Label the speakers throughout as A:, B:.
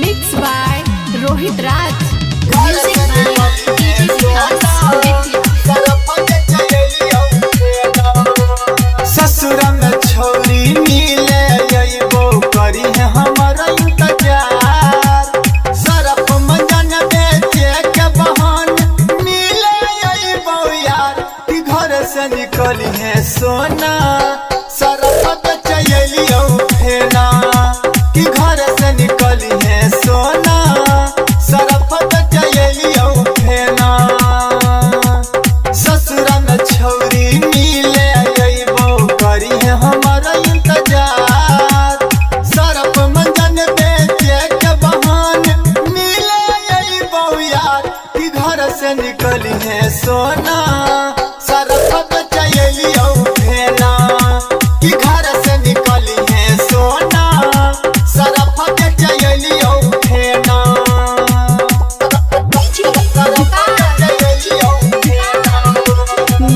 A: Mixed by Rohit Raj.
B: ससुर में छोरी मिले अइबो करी है हमारा इंतजार। सरफ मंजन बेचे के बहन मिले अइबो यार कि घर से निकली है सोना। सरफ बेचैलियो फेना कि घर से निकली है सोना। सरफ बेचैलियो फेना ससुर में छोरी मिले करी है हमारा इंतजार। सरफ मंजन बेचे के बहान मिले अइबो यार कि घर से निकली है सोना। सरफ बेचैलियो फेना कि घर से निकली है सोना। सरफ बेचैलियो फेना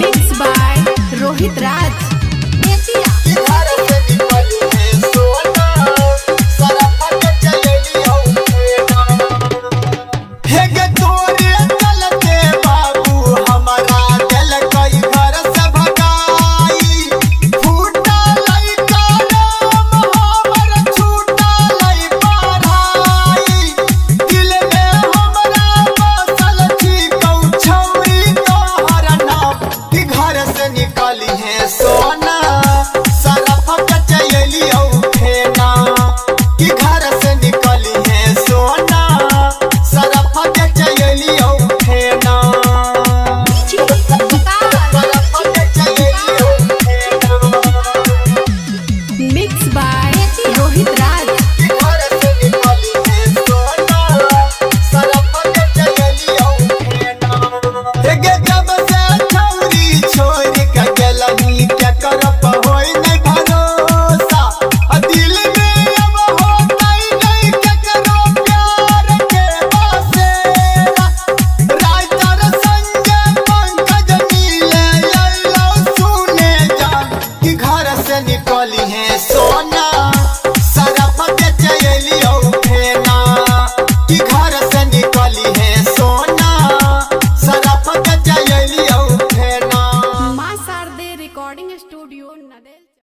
A: Mixed by Rohit Raj.
B: निकाली है सोना। सरफ बेचैलियो फेना कि घर से निकली है सोना। सरफ बेचैलियो फेना
A: Mixed by Rohit Raj.